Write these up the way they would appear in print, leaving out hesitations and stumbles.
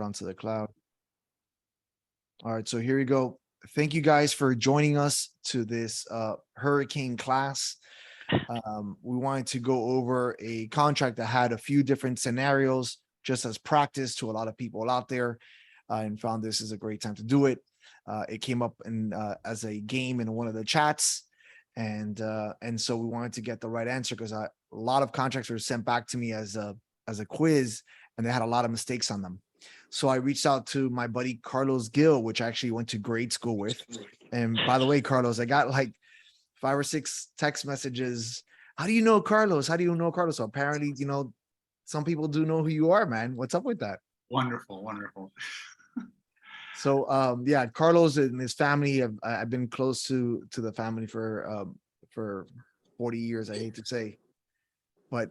onto the cloud. All right, so here we go. Thank you guys for joining us to this hurricane class. We wanted to go over a contract that had a few different scenarios just as practice to a lot of people out there, and found this is a great time to do it. It came up in as a game in one of the chats, and so we wanted to get the right answer because a lot of contracts were sent back to me as a quiz, and they had a lot of mistakes on them. So I reached out to my buddy Carlos Gil, which I actually went to grade school with. And by the way, Carlos, I got like 5 or 6 text messages. How do you know Carlos? How do you know Carlos? So apparently, some people do know who you are, man. What's up with that? Wonderful, wonderful. So yeah, Carlos and his family, I've been close to the family for 40 years, I hate to say. But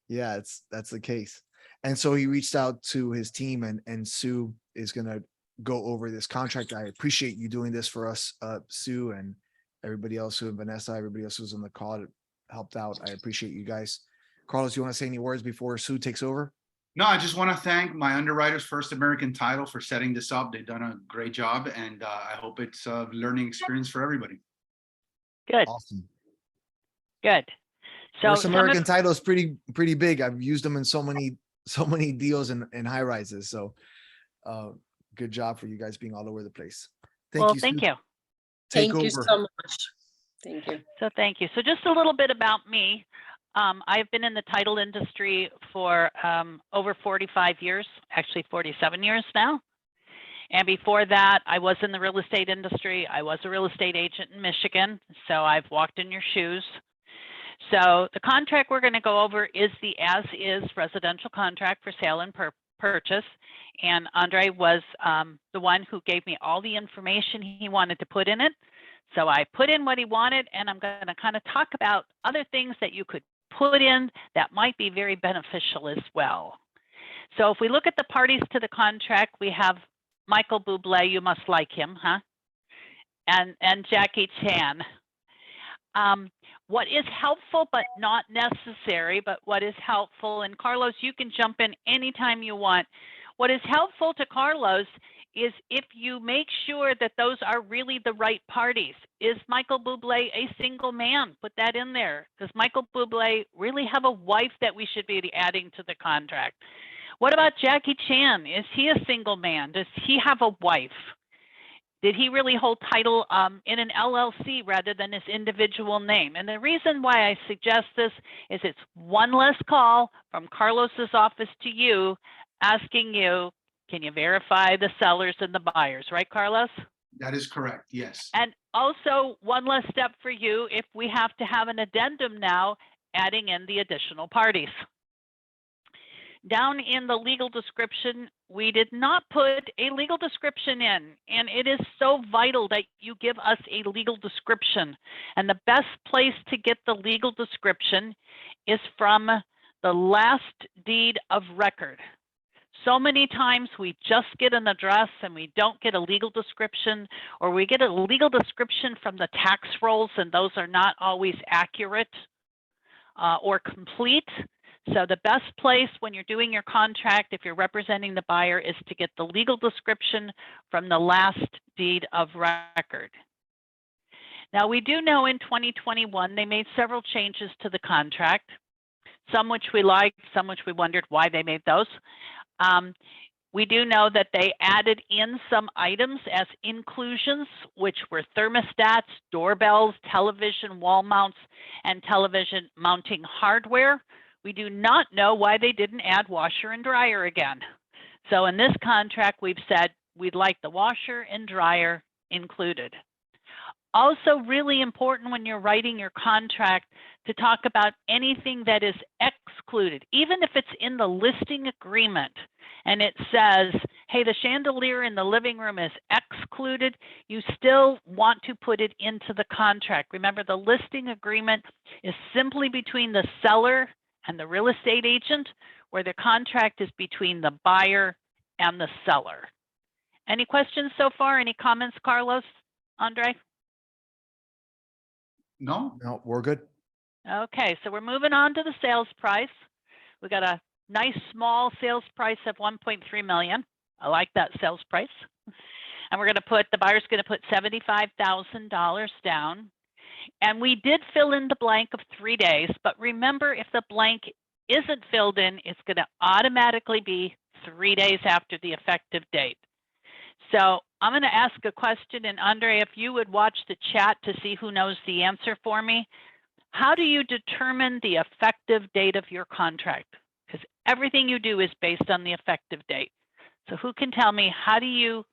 yeah, that's the case. And so he reached out to his team, and Sue is gonna go over this contract. I appreciate you doing this for us, Sue, and everybody else who, Vanessa, everybody else who's on the call that helped out. I appreciate you guys. Carlos, you want to say any words before Sue takes over? No, I just want to thank my underwriters, First American Title, for setting this up. They've done a great job, and I hope it's a learning experience for everybody. Good, Awesome. good. So First American Title is pretty big. I've used them in so many deals and high rises. So good job for you guys being all over the place. Well, thank you. Take Thank over. you so much. Thank you. So thank you. So just a little bit about me. I've been in the title industry for over 45 years, actually 47 years now. And before that, I was in the real estate industry. I was a real estate agent in Michigan, so I've walked in your shoes. So the contract we're going to go over is the as-is residential contract for sale and purchase. And Andre was the one who gave me all the information he wanted to put in it. So I put in what he wanted, and I'm going to kind of talk about other things that you could put in that might be very beneficial as well. So if we look at the parties to the contract, we have Michael Bublé, you must like him, huh? And Jackie Chan. What is helpful but not necessary, but what is helpful, and Carlos, you can jump in anytime you want. What is helpful to Carlos is if you make sure that those are really the right parties. Is Michael Bublé a single man? Put that in there. Does Michael Bublé really have a wife that we should be adding to the contract? What about Jackie Chan? Is he a single man? Does he have a wife? Did he really hold title in an LLC rather than his individual name? And the reason why I suggest this is it's one less call from Carlos's office to you asking you, can you verify the sellers and the buyers, right, Carlos? That is correct, yes. And also one less step for you if we have to have an addendum now, adding in the additional parties. Down in the legal description, we did not put a legal description in, and it is so vital that you give us a legal description. And the best place to get the legal description is from the last deed of record. So many times we just get an address and we don't get a legal description, or we get a legal description from the tax rolls, and those are not always accurate or complete. So the best place when you're doing your contract, if you're representing the buyer, is to get the legal description from the last deed of record. Now, we do know in 2021, they made several changes to the contract, some which we liked, some which we wondered why they made those. We do know that they added in some items as inclusions, which were thermostats, doorbells, television wall mounts, and television mounting hardware. We do not know why they didn't add washer and dryer again. So in this contract, we've said we'd like the washer and dryer included. Also really important when you're writing your contract to talk about anything that is excluded, even if it's in the listing agreement and it says, hey, the chandelier in the living room is excluded, you still want to put it into the contract. Remember, the listing agreement is simply between the seller and the real estate agent, where the contract is between the buyer and the seller. Any questions so far? Any comments, Carlos, Andre? No, We're good. Okay, so we're moving on to the sales price. We got a nice small sales price of 1.3 million. I like that sales price. And we're going to put, the buyer's going to put $75,000 down. And we did fill in the blank of 3 days, but remember, if the blank isn't filled in, it's going to automatically be 3 days after the effective date. So I'm going to ask a question, and Andre, if you would watch the chat to see who knows the answer for me. How do you determine the effective date of your contract? Because everything you do is based on the effective date. So who can tell me, how do you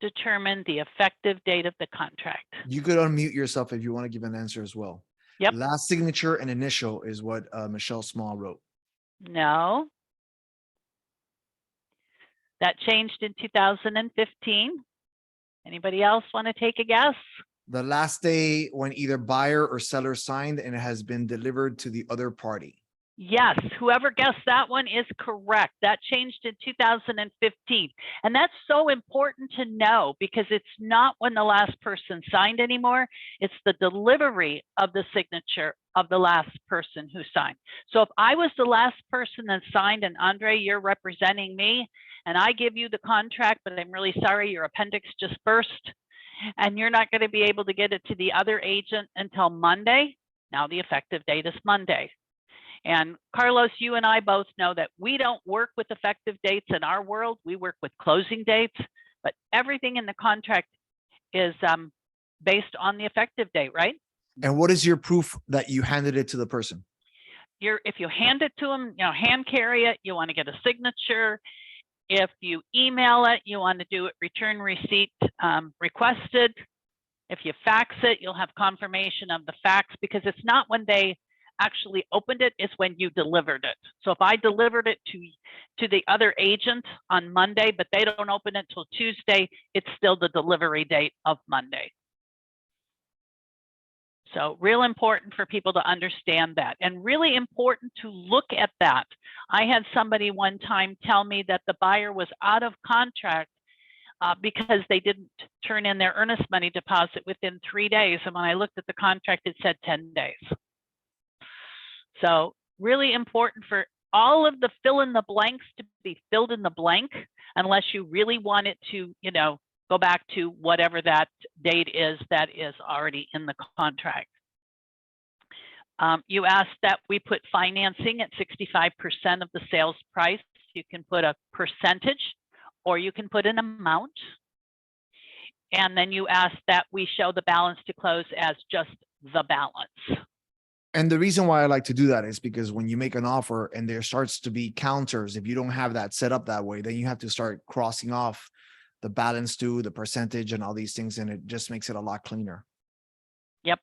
determine the effective date of the contract? You could unmute yourself if you want to give an answer as well. Yep. Last signature and initial is what Michelle Small wrote. No. That changed in 2015. Anybody else want to take a guess? The last day when either buyer or seller signed and it has been delivered to the other party. Yes, whoever guessed that one is correct. That changed in 2015. And that's so important to know, because it's not when the last person signed anymore. It's the delivery of the signature of the last person who signed. So if I was the last person that signed, and Andre, you're representing me, and I give you the contract, but I'm really sorry, your appendix just burst, and you're not going to be able to get it to the other agent until Monday. Now the effective date is Monday. And Carlos, you and I both know that we don't work with effective dates in our world. We work with closing dates, but everything in the contract is based on the effective date, right? And what is your proof that you handed it to the person? If you hand it to them, hand carry it, you want to get a signature. If you email it, you want to do it return receipt requested. If you fax it, you'll have confirmation of the fax, because it's not when they actually opened it, is when you delivered it. So if I delivered it to the other agent on Monday, but they don't open it till Tuesday, it's still the delivery date of Monday. So real important for people to understand that, and really important to look at that. I had somebody one time tell me that the buyer was out of contract because they didn't turn in their earnest money deposit within 3 days. And when I looked at the contract, it said 10 days. So really important for all of the fill in the blanks to be filled in the blank, unless you really want it to, go back to whatever that date is that is already in the contract. You asked that we put financing at 65% of the sales price. You can put a percentage, or you can put an amount. And then you asked that we show the balance to close as just the balance. And the reason why I like to do that is because when you make an offer and there starts to be counters, if you don't have that set up that way, then you have to start crossing off the balance to the percentage and all these things, and it just makes it a lot cleaner. Yep.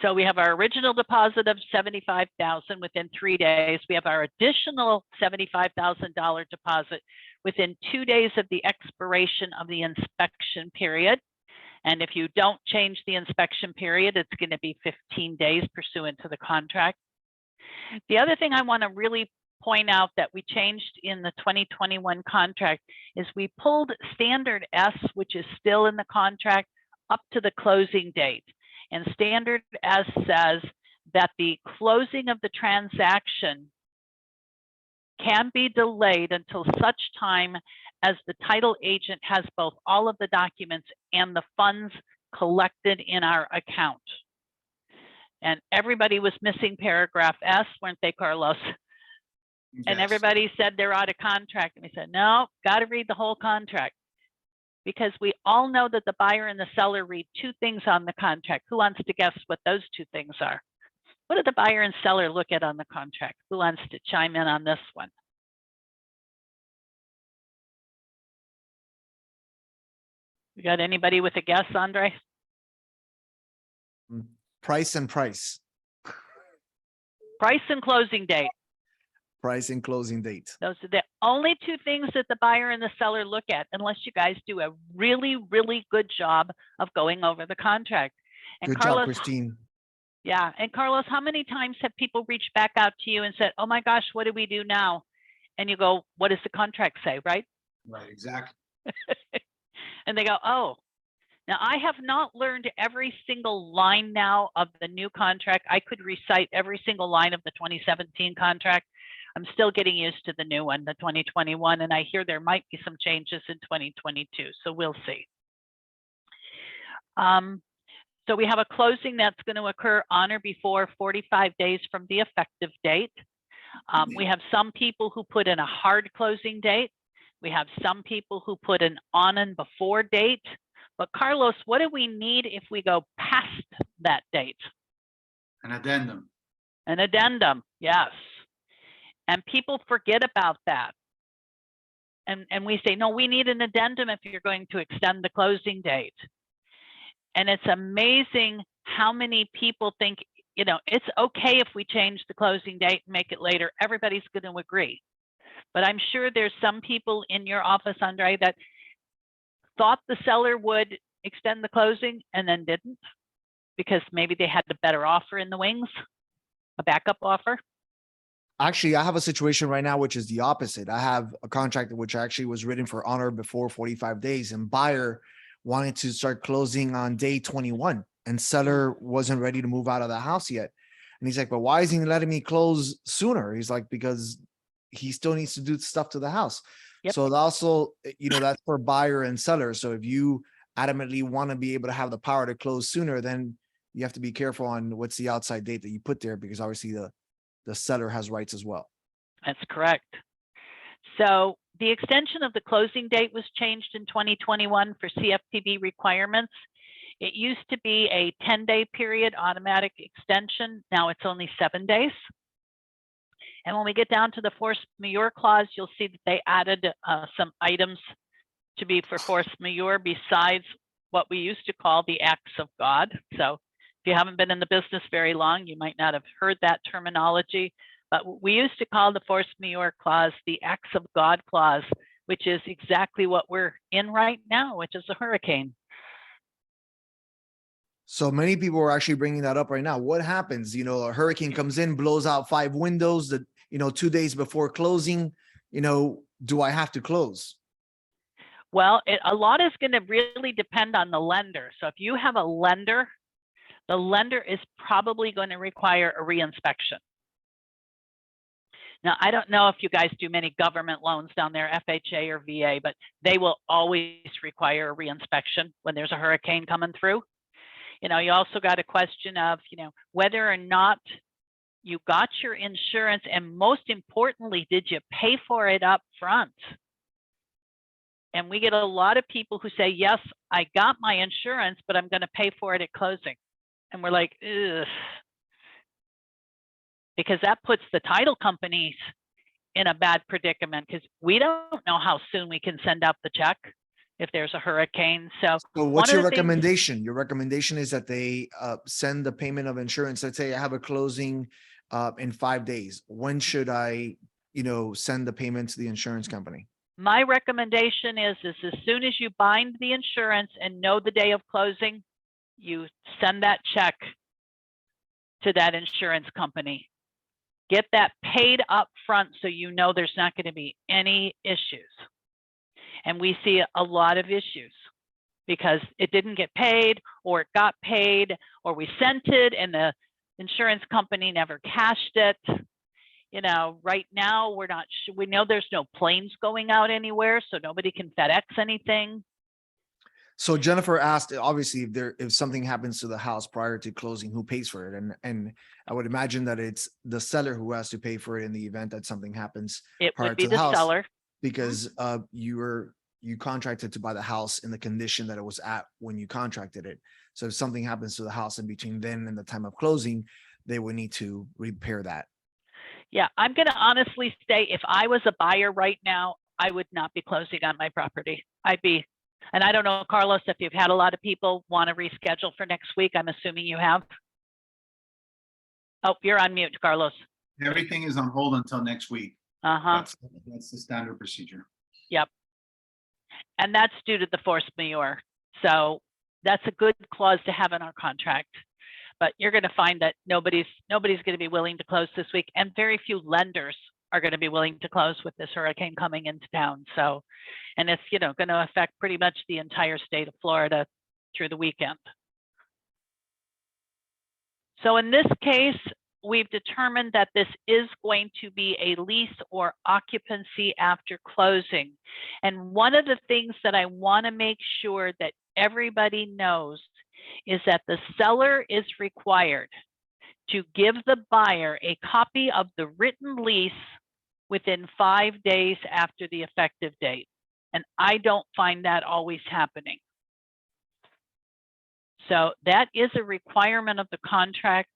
So we have our original deposit of $75,000 within 3 days. We have our additional $75,000 deposit within 2 days of the expiration of the inspection period. And if you don't change the inspection period, it's going to be 15 days pursuant to the contract. The other thing I want to really point out that we changed in the 2021 contract is we pulled standard S, which is still in the contract, up to the closing date. And standard S says that the closing of the transaction can be delayed until such time as the title agent has both all of the documents and the funds collected in our account. And everybody was missing paragraph S, weren't they, Carlos? Yes. And everybody said they're out of contract. And we said, no, got to read the whole contract. Because we all know that the buyer and the seller read 2 things on the contract. Who wants to guess what those 2 things are? What did the buyer and seller look at on the contract? Who wants to chime in on this one? You got anybody with a guess, Andre? Price and price. Price and closing date. Price and closing date. Those are the only 2 things that the buyer and the seller look at, unless you guys do a really, really good job of going over the contract. And Good Carlos, job, Christine. yeah. And Carlos, how many times have people reached back out to you and said, oh my gosh, what do we do now? And you go, what does the contract say, right? Right, exactly. And they go, oh. Now, I have not learned every single line now of the new contract. I could recite every single line of the 2017 contract, I'm still getting used to the new one, the 2021, and I hear there might be some changes in 2022, so we'll see. So we have a closing that's going to occur on or before 45 days from the effective date. We have some people who put in a hard closing date. We have some people who put an on and before date. But Carlos, what do we need if we go past that date? An addendum. An addendum, yes. And people forget about that. And we say, no, we need an addendum if you're going to extend the closing date. And it's amazing how many people think, you know, it's okay if we change the closing date and make it later. Everybody's going to agree. But I'm sure there's some people in your office, Andre, that thought the seller would extend the closing and then didn't because maybe they had a better offer in the wings, a backup offer. Actually, I have a situation right now, which is the opposite. I have a contract which actually was written for honor before 45 days, and buyer wanted to start closing on day 21, and seller wasn't ready to move out of the house yet. And he's like, but why isn't he letting me close sooner? He's like, because he still needs to do stuff to the house. Yep. So also, you know, that's for buyer and seller. So if you adamantly want to be able to have the power to close sooner, then you have to be careful on what's the outside date that you put there, because obviously the seller has rights as well. That's correct. So the extension of the closing date was changed in 2021 for CFPB requirements. It used to be a 10-day period automatic extension. Now it's only 7 days. And when we get down to the force majeure clause, you'll see that they added some items to be for force majeure besides what we used to call the acts of God. So if you haven't been in the business very long, you might not have heard that terminology, but we used to call the force majeure clause the acts of God clause, which is exactly what we're in right now, which is a hurricane. So many people are actually bringing that up right now. What happens? You know, a hurricane comes in, blows out 5 windows that, you know, 2 days before closing, you know, do I have to close? Well, a lot is going to really depend on the lender. So if you have a lender, the lender is probably going to require a reinspection. Now, I don't know if you guys do many government loans down there, FHA or VA, but they will always require a reinspection when there's a hurricane coming through. You know, you also got a question of, you know, whether or not you got your insurance, and most importantly, did you pay for it up front? And we get a lot of people who say, yes, I got my insurance, but I'm going to pay for it at closing. And we're like, ugh. Because that puts the title companies in a bad predicament, because we don't know how soon we can send out the check if there's a hurricane. So what's your recommendation? Your recommendation is that they send the payment of insurance. Let's say I have a closing in 5 days. When should I, you know, send the payment to the insurance company? My recommendation is as soon as you bind the insurance and know the day of closing, you send that check to that insurance company. Get that paid up front so you know there's not going to be any issues. And we see a lot of issues because it didn't get paid, or it got paid, or we sent it and the insurance company never cashed it. You know, right now we're not sure. We know there's no planes going out anywhere, so nobody can FedEx anything. So Jennifer asked, obviously, if something happens to the house prior to closing, who pays for it? And I would imagine that it's the seller who has to pay for it in the event that something happens. It prior would be to the house, seller, because you contracted to buy the house in the condition that it was at when you contracted it. So if something happens to the house in between then and the time of closing, they would need to repair that. Yeah, I'm going to honestly say, if I was a buyer right now, I would not be closing on my property. I'd be, and I don't know, Carlos, if you've had a lot of people want to reschedule for next week. I'm assuming you have. Oh, you're on mute, Carlos. Everything is on hold until next week. That's the standard procedure. Yep. And that's due to the force majeure. So that's a good clause to have in our contract. But you're going to find that nobody's going to be willing to close this week, and very few lenders are going to be willing to close with this hurricane coming into town. So, and it's, you know, going to affect pretty much the entire state of Florida through the weekend. So in this case, we've determined that this is going to be a lease or occupancy after closing. And one of the things that I want to make sure that everybody knows is that the seller is required to give the buyer a copy of the written lease within 5 days after the effective date. And I don't find that always happening. So that is a requirement of the contract,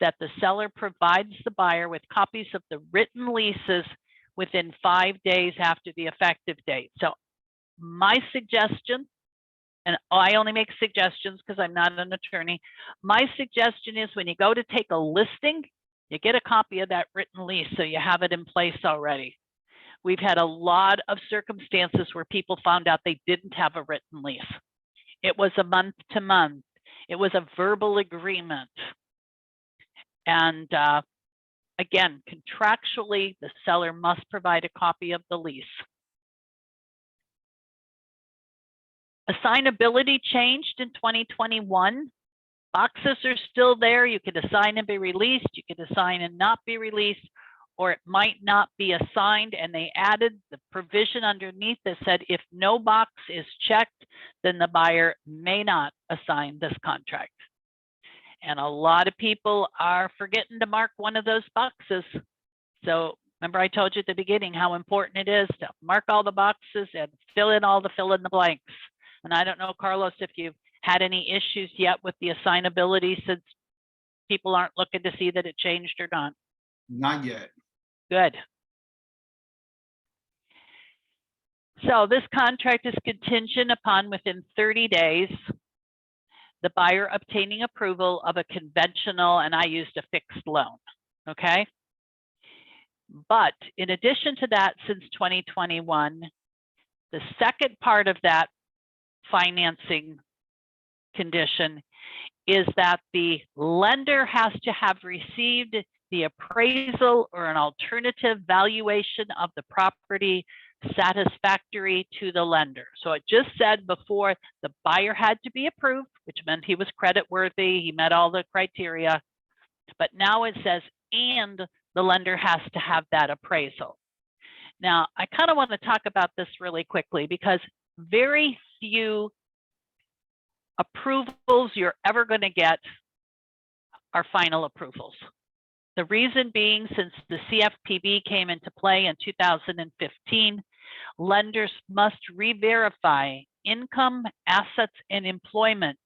that the seller provides the buyer with copies of the written leases within 5 days after the effective date. So my suggestion, and I only make suggestions because I'm not an attorney, my suggestion is when you go to take a listing, you get a copy of that written lease so you have it in place already. We've had a lot of circumstances where people found out they didn't have a written lease. It was a month to month. It was a verbal agreement. And again, contractually, the seller must provide a copy of the lease. Assignability changed in 2021. Boxes are still there. You could assign and be released. You could assign and not be released, or it might not be assigned. And they added the provision underneath that said if no box is checked, then the buyer may not assign this contract. And a lot of people are forgetting to mark one of those boxes. So remember I told you at the beginning how important it is to mark all the boxes and fill in the blanks. And I don't know, Carlos, if you've had any issues yet with the assignability since people aren't looking to see that it changed or not. Not yet. Good. So this contract is contingent upon within 30 days, the buyer obtaining approval of a conventional, and I used a fixed loan, okay? But in addition to that, since 2021, the second part of that financing condition is that the lender has to have received the appraisal or an alternative valuation of the property satisfactory to the lender. So it just said before the buyer had to be approved, which meant he was credit worthy, he met all the criteria, but now it says, and the lender has to have that appraisal. Now, I kind of want to talk about this really quickly because very few approvals you're ever going to get are final approvals. The reason being, since the CFPB came into play in 2015, lenders must re-verify income, assets, and employment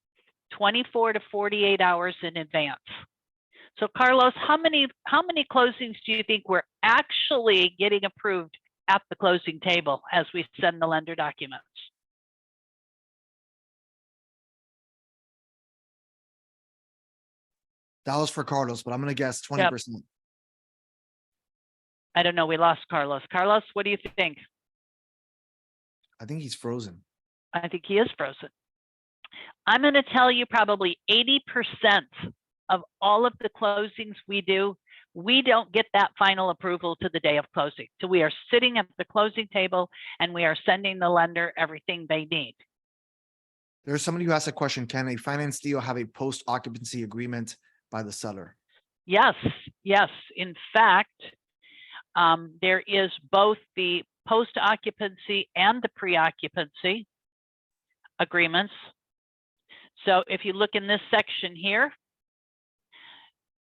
24 to 48 hours in advance. So Carlos, how many closings do you think we're actually getting approved at the closing table as we send the lender documents? That was for Carlos, but I'm going to guess 20%. Yep. I don't know. We lost Carlos. Carlos, what do you think? I think he's frozen. I think he is frozen. I'm going to tell you probably 80% of all of the closings we do, we don't get that final approval to the day of closing. So we are sitting at the closing table and we are sending the lender everything they need. There's somebody who asked a question. Can a finance deal have a post-occupancy agreement by the seller? Yes, yes. In fact, there is both the post-occupancy and the pre-occupancy agreements. So if you look in this section here,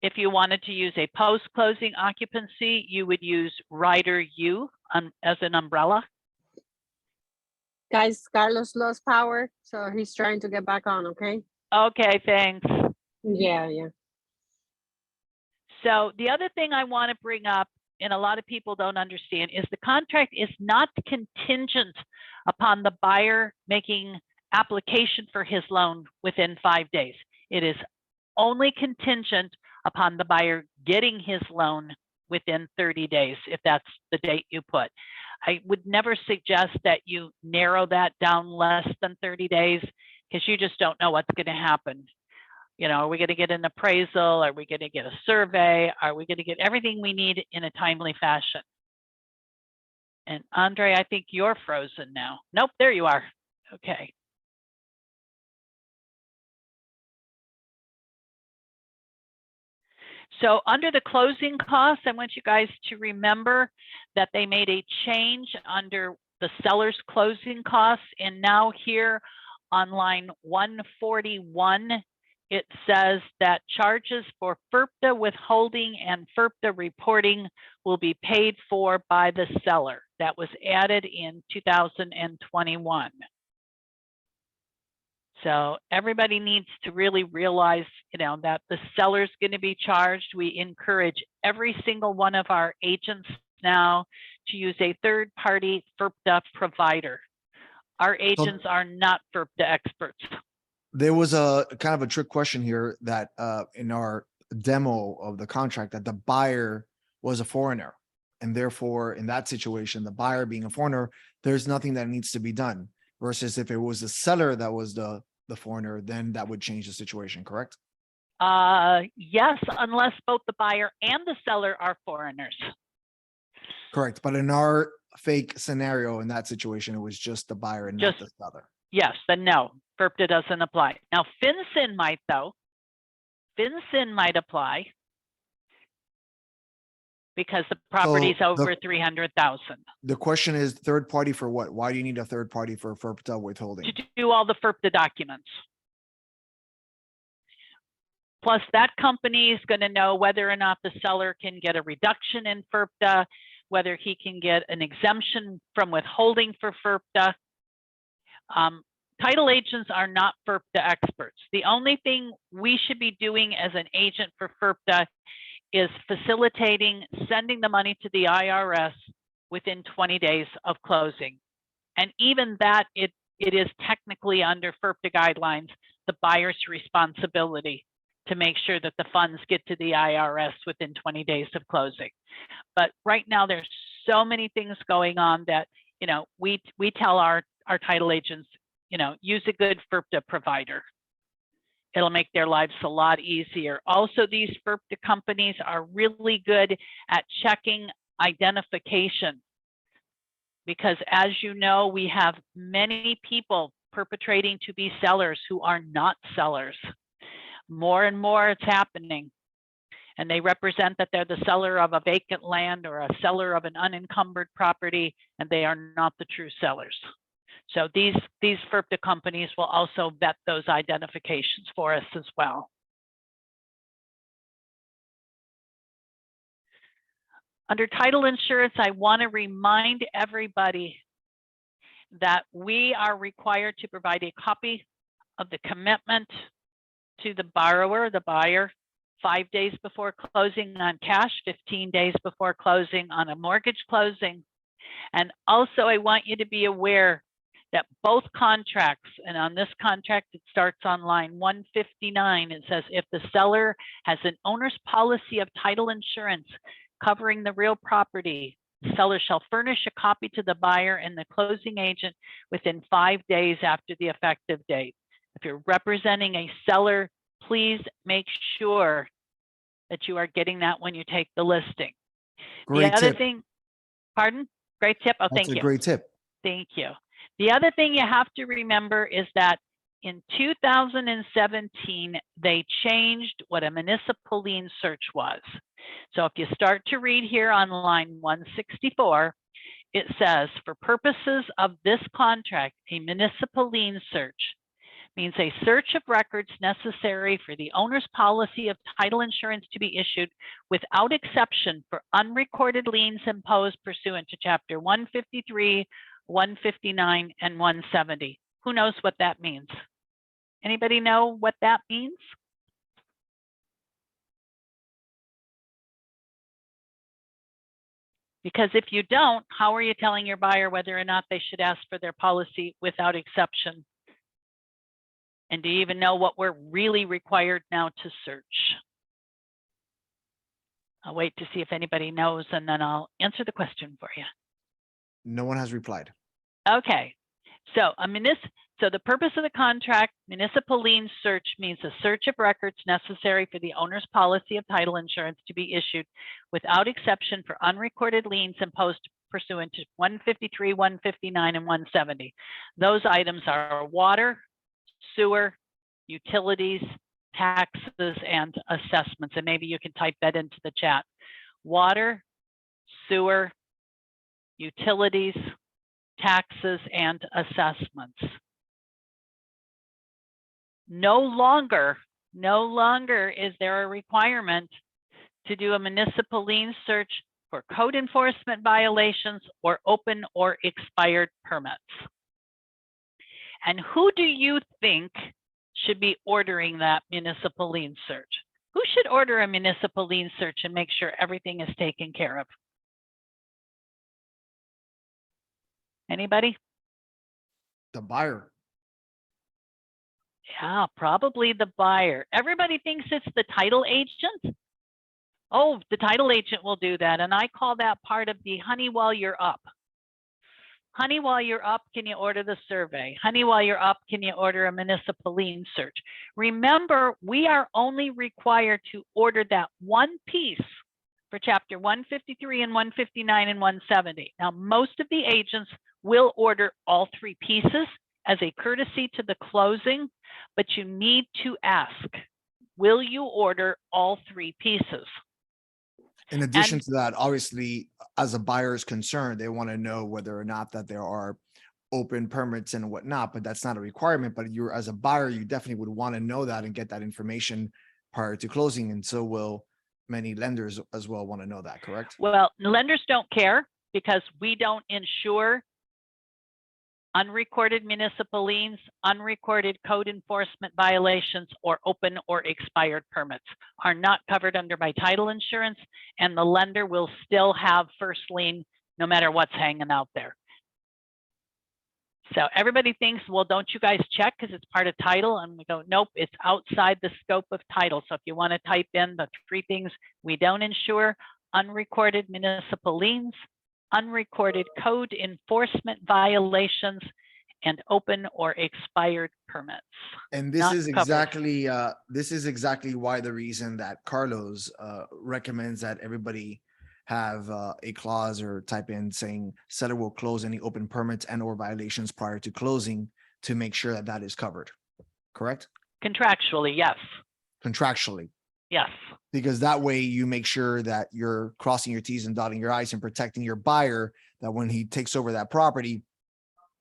if you wanted to use a post-closing occupancy, you would use rider U as an umbrella. Guys, Carlos lost power, so he's trying to get back on, okay? Okay, thanks. Yeah. So the other thing I want to bring up, and a lot of people don't understand, is the contract is not contingent upon the buyer making application for his loan within 5 days. It is only contingent upon the buyer getting his loan within 30 days, if that's the date you put. I would never suggest that you narrow that down less than 30 days because you just don't know what's going to happen. You know, are we going to get an appraisal? Are we going to get a survey? Are we going to get everything we need in a timely fashion? And Andre, I think you're frozen now. Nope, there you are. Okay. So under the closing costs, I want you guys to remember that they made a change under the seller's closing costs. And now here on line 141, it says that charges for FERPTA withholding and FERPTA reporting will be paid for by the seller. That was added in 2021. So everybody needs to really realize, that the seller's going to be charged. We encourage every single one of our agents now to use a third-party FERPTA provider. Our agents are not FERPTA experts. There was a kind of a trick question here that in our demo of the contract, that the buyer was a foreigner. And therefore, in that situation, the buyer being a foreigner, there's nothing that needs to be done. Versus if it was the seller that was the foreigner, then that would change the situation, correct? Yes, unless both the buyer and the seller are foreigners. Correct. But in our fake scenario, in that situation, it was just the buyer and not the seller. Yes, then no, FERPTA doesn't apply. Now, FinCEN might though. FinCEN might apply because the property's over 300,000. The question is third party for what? Why do you need a third party for FERPTA withholding? To do all the FERPTA documents. Plus, that company is going to know whether or not the seller can get a reduction in FERPTA, whether he can get an exemption from withholding for FERPTA. Title agents are not FERPTA experts. The only thing we should be doing as an agent for FERPTA is facilitating sending the money to the IRS within 20 days of closing. And even that, it is technically under FERPTA guidelines, the buyer's responsibility to make sure that the funds get to the IRS within 20 days of closing. But right now, there's so many things going on that, we tell our title agents, use a good FERPTA provider. It'll make their lives a lot easier. Also, these FERPTA companies are really good at checking identification because, as you know, we have many people perpetrating to be sellers who are not sellers. More and more it's happening. And they represent that they're the seller of a vacant land or a seller of an unencumbered property, and they are not the true sellers. So these FERPTA companies will also vet those identifications for us as well. Under title insurance, I want to remind everybody that we are required to provide a copy of the commitment to the borrower, the buyer, 5 days before closing on cash, 15 days before closing on a mortgage closing. And also, I want you to be aware that both contracts, and on this contract, it starts on line 159. It says, if the seller has an owner's policy of title insurance covering the real property, the seller shall furnish a copy to the buyer and the closing agent within 5 days after the effective date. If you're representing a seller, please make sure that you are getting that when you take the listing. Great the other tip. thing, pardon? Great tip. Oh, That's thank you. a great tip. Thank you. The other thing you have to remember is that in 2017, they changed what a municipal lien search was. So if you start to read here on line 164, it says, for purposes of this contract, a municipal lien search means a search of records necessary for the owner's policy of title insurance to be issued without exception for unrecorded liens imposed pursuant to Chapter 153, 159, and 170. Who knows what that means? Anybody know what that means? Because if you don't, how are you telling your buyer whether or not they should ask for their policy without exception? And do you even know what we're really required now to search? I'll wait to see if anybody knows, and then I'll answer the question for you. No one has replied. Okay, so the purpose of the contract, municipal lien search means a search of records necessary for the owner's policy of title insurance to be issued without exception for unrecorded liens imposed pursuant to 153, 159, and 170. Those items are water, sewer, utilities, taxes, and assessments. And maybe you can type that into the chat. Water, sewer, utilities, taxes, and assessments. No longer is there a requirement to do a municipal lien search for code enforcement violations or open or expired permits. And who do you think should be ordering that municipal lien search? Who should order a municipal lien search and make sure everything is taken care of? Anybody? The buyer. Yeah, probably the buyer. Everybody thinks it's the title agent. Oh, the title agent will do that. And I call that part of the honey while you're up. Honey, while you're up, can you order the survey? Honey, while you're up, can you order a municipal lien search? Remember, we are only required to order that one piece for chapter 153 and 159 and 170. Now, most of the agents will order all three pieces as a courtesy to the closing, but you need to ask, will you order all three pieces? In addition to that, obviously, as a buyer is concerned, they want to know whether or not that there are open permits and whatnot, but that's not a requirement. But you're, as a buyer, you definitely would want to know that and get that information prior to closing. And so will many lenders as well want to know that, correct? Well, lenders don't care because we don't insure unrecorded municipal liens, unrecorded code enforcement violations, or open or expired permits are not covered under my title insurance, and the lender will still have first lien no matter what's hanging out there. So everybody thinks, well, don't you guys check because it's part of title? And we go, nope, it's outside the scope of title. So if you want to type in the three things we don't insure: unrecorded municipal liens, unrecorded code enforcement violations, and open or expired permits. And this Not is covered. exactly why the reason that Carlos recommends that everybody have a clause or type in saying seller will close any open permits and or violations prior to closing to make sure that that is covered. Correct? Contractually, yes. Contractually. Yes. Because that way you make sure that you're crossing your T's and dotting your I's and protecting your buyer, that when he takes over that property,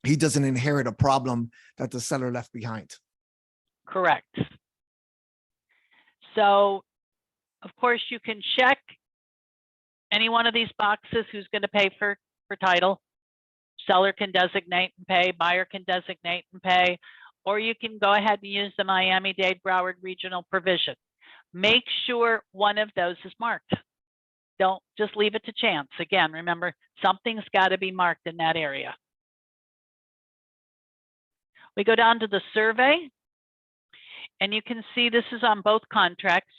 he doesn't inherit a problem that the seller left behind. Correct. So, of course, you can check any one of these boxes: who's going to pay for title. Seller can designate and pay, buyer can designate and pay, or you can go ahead and use the Miami-Dade Broward regional provision. Make sure one of those is marked. Don't just leave it to chance. Again, remember, something's got to be marked in that area. We go down to the survey, and you can see this is on both contracts.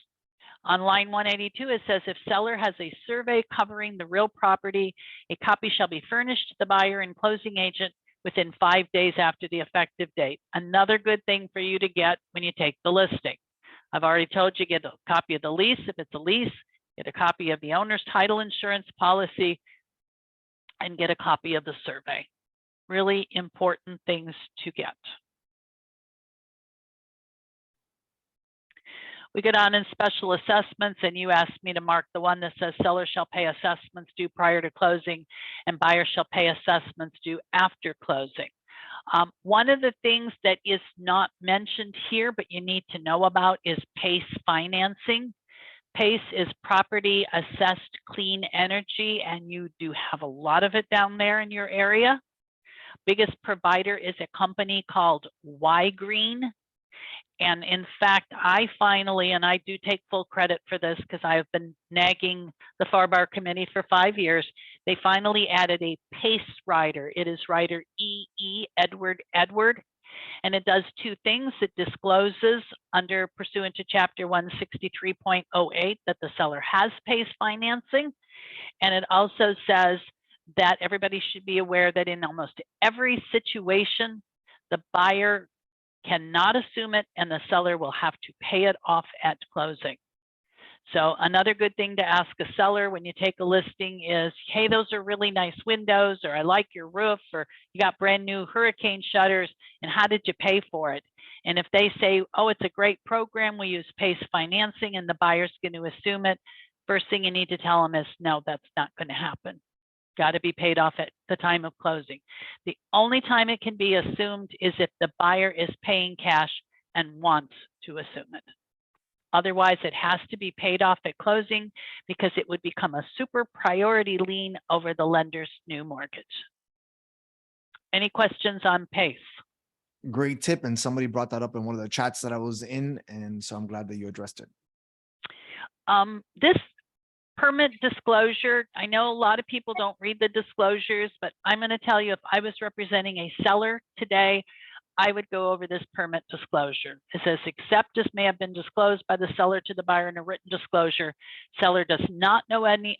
On line 182, it says, if seller has a survey covering the real property, a copy shall be furnished to the buyer and closing agent within 5 days after the effective date. Another good thing for you to get when you take the listing. I've already told you, get a copy of the lease. If it's a lease, get a copy of the owner's title insurance policy and get a copy of the survey. Really important things to get. We go down in special assessments, and you asked me to mark the one that says seller shall pay assessments due prior to closing and buyer shall pay assessments due after closing. One of the things that is not mentioned here, but you need to know about, is PACE financing. PACE is property assessed clean energy, and you do have a lot of it down there in your area. Biggest provider is a company called Y-Green. And in fact, I finally, and I do take full credit for this because I have been nagging the FAR Bar Committee for 5 years, they finally added a PACE rider. It is rider EE Edward, and it does two things. It discloses under pursuant to chapter 163.08 that the seller has PACE financing. And it also says that everybody should be aware that in almost every situation, the buyer cannot assume it and the seller will have to pay it off at closing. So another good thing to ask a seller when you take a listing is, hey, those are really nice windows, or I like your roof, or you got brand new hurricane shutters, and how did you pay for it? And if they say, oh, it's a great program, we use PACE financing and the buyer's going to assume it, first thing you need to tell them is, no, that's not going to happen. Got to be paid off at the time of closing. The only time it can be assumed is if the buyer is paying cash and wants to assume it. Otherwise, it has to be paid off at closing because it would become a super priority lien over the lender's new mortgage. Any questions on PACE? Great tip. And somebody brought that up in one of the chats that I was in. And so I'm glad that you addressed it. This permit disclosure, I know a lot of people don't read the disclosures, but I'm going to tell you, if I was representing a seller today, I would go over this permit disclosure. It says, except as may have been disclosed by the seller to the buyer in a written disclosure, seller does not know any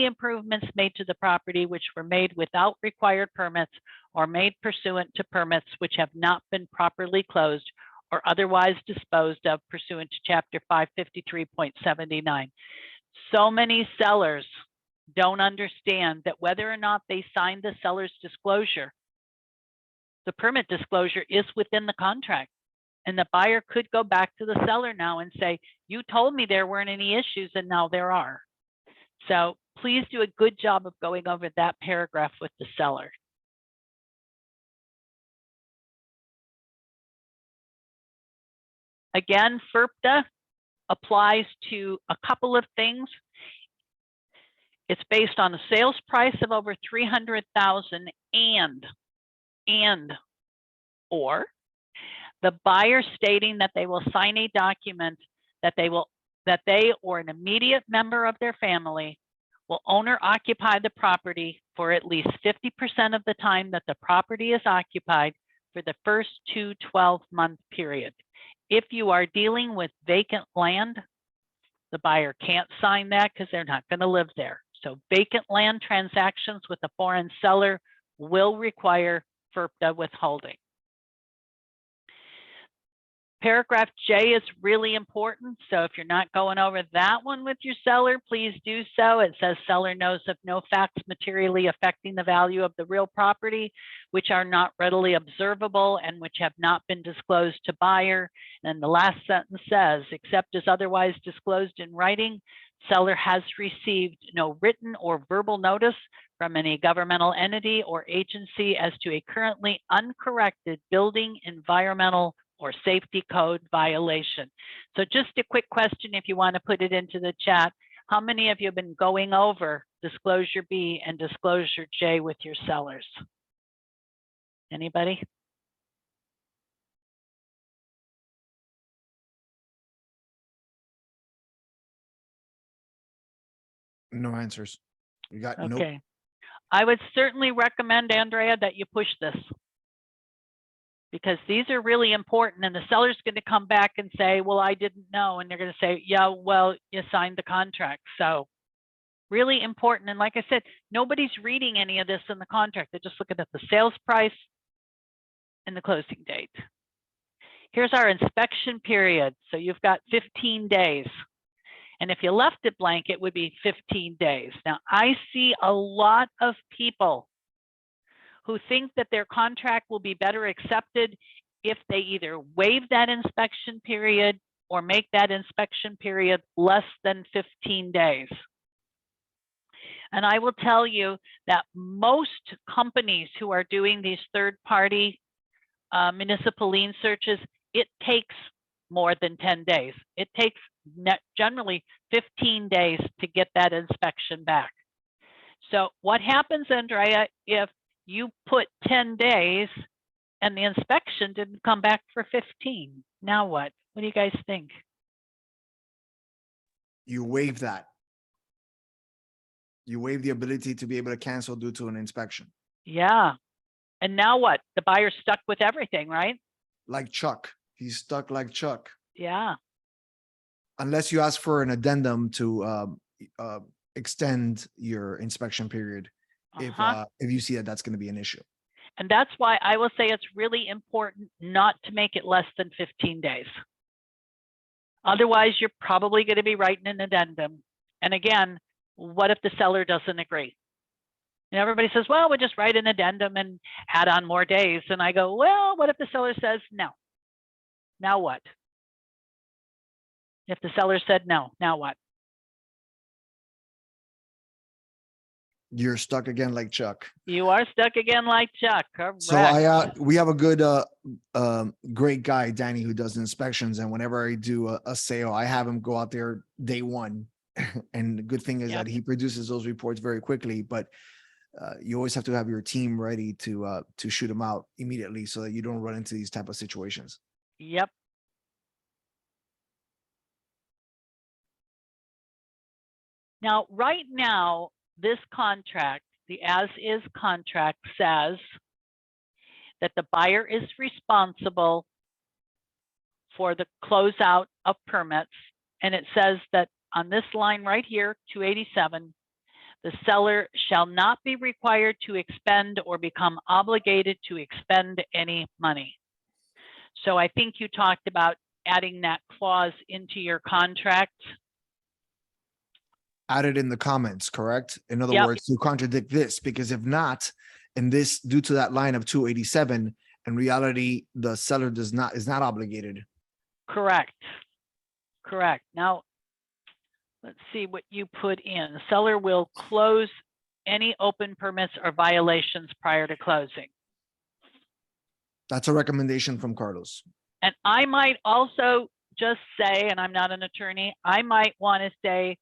improvements made to the property which were made without required permits or made pursuant to permits which have not been properly closed or otherwise disposed of pursuant to Chapter 553.79. So many sellers don't understand that whether or not they signed the seller's disclosure, the permit disclosure is within the contract. And the buyer could go back to the seller now and say, you told me there weren't any issues and now there are. So please do a good job of going over that paragraph with the seller. Again, FERPTA applies to a couple of things. It's based on a sales price of over $300,000 or the buyer stating that they will sign a document that they or an immediate member of their family will own or occupy the property for at least 50% of the time that the property is occupied for the first 2 12-month period. If you are dealing with vacant land, the buyer can't sign that because they're not going to live there. So vacant land transactions with a foreign seller will require FERPTA withholding. Paragraph J is really important. So if you're not going over that one with your seller, please do so. It says seller knows of no facts materially affecting the value of the real property, which are not readily observable and which have not been disclosed to buyer. And the last sentence says, except as otherwise disclosed in writing, seller has received no written or verbal notice from any governmental entity or agency as to a currently uncorrected building, environmental, or safety code violation. So just a quick question, if you want to put it into the chat, how many of you have been going over Disclosure B and Disclosure J with your sellers? Anybody? No answers. You got Okay. nope. I would certainly recommend, Andrea, that you push this, because these are really important, and the seller's going to come back and say, well, I didn't know. And they're going to say, yeah, well, you signed the contract. So really important. And like I said, nobody's reading any of this in the contract. They're just looking at the sales price and the closing date. Here's our inspection period. So you've got 15 days. And if you left it blank, it would be 15 days. Now, I see a lot of people who think that their contract will be better accepted if they either waive that inspection period or make that inspection period less than 15 days. And I will tell you that most companies who are doing these third-party municipal lien searches, it takes more than 10 days. It takes generally 15 days to get that inspection back. So what happens, Andrea, if you put 10 days and the inspection didn't come back for 15? Now what? What do you guys think? You waive that. You waive the ability to be able to cancel due to an inspection. Yeah. And now what? The buyer's stuck with everything, right? Like Chuck. He's stuck like Chuck. Yeah. Unless you ask for an addendum to extend your inspection period. If you see that that's going to be an issue. And that's why I will say it's really important not to make it less than 15 days. Otherwise, you're probably going to be writing an addendum. And again, what if the seller doesn't agree? And everybody says, well, we'll just write an addendum and add on more days. And I go, well, what if the seller says no? Now what? If the seller said no, now what? You're stuck again like Chuck. You are stuck again like Chuck. Correct. So we have a good great guy, Danny, who does inspections, and whenever I do a sale, I have him go out there day one. And the good thing is that he produces those reports very quickly, but you always have to have your team ready to shoot them out immediately so that you don't run into these type of situations. Yep. Now, right now, this contract, the as-is contract, says that the buyer is responsible for the closeout of permits. And it says that on this line right here, 287, the seller shall not be required to expend or become obligated to expend any money. So I think you talked about adding that clause into your contract. Add it in the comments, correct? In other Yep. words, to contradict this, because if not, and this due to that line of 287, in reality, the seller is not obligated. Correct. Correct. Now, let's see what you put in. The seller will close any open permits or violations prior to closing. That's a recommendation from Carlos. And I might also just say, and I'm not an attorney, I might want to say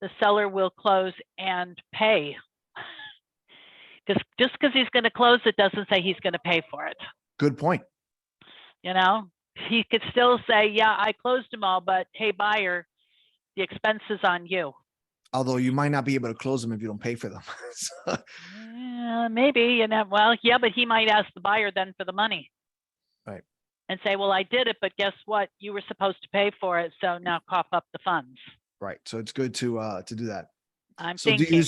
the seller will close and pay. Because just because he's going to close, it doesn't say he's going to pay for it. Good point. You know, he could still say, yeah, I closed them all, but hey, buyer, the expense is on you. Although you might not be able to close them if you don't pay for them. So, Maybe, you know, well, yeah, but he might ask the buyer then for the money. Right. And say, well, I did it, but guess what? You were supposed to pay for it. So now cough up the funds. right. So it's good to do that. I'm So thinking.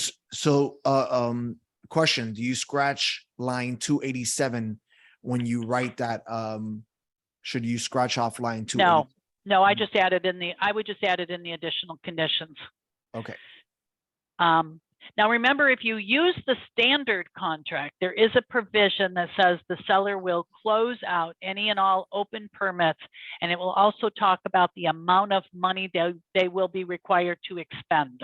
Question, do you scratch line 287 when you write that? Should you scratch off line 280? No, I just added in I would just add it in the additional conditions. Okay. Now remember, if you use the standard contract, there is a provision that says the seller will close out any and all open permits, and it will also talk about the amount of money they will be required to expend.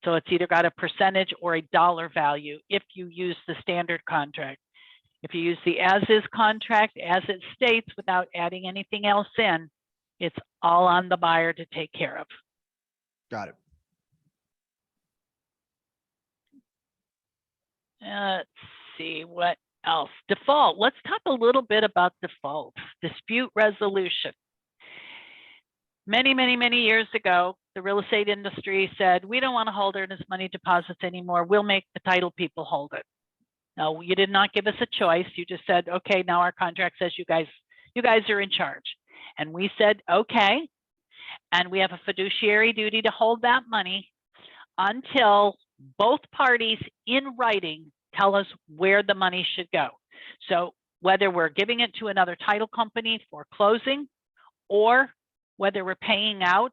So it's either got a percentage or a dollar value if you use the standard contract. If you use the as-is contract, as it states, without adding anything else in, it's all on the buyer to take care of. Got it. Let's see what else. Default. Let's talk a little bit about default. Dispute resolution. Many years ago, the real estate industry said, we don't want to hold earnest money deposits anymore. We'll make the title people hold it. No, you did not give us a choice. You just said, okay, now our contract says you guys are in charge. And we said, okay. And we have a fiduciary duty to hold that money until both parties in writing tell us where the money should go. So whether we're giving it to another title company for closing, or whether we're paying out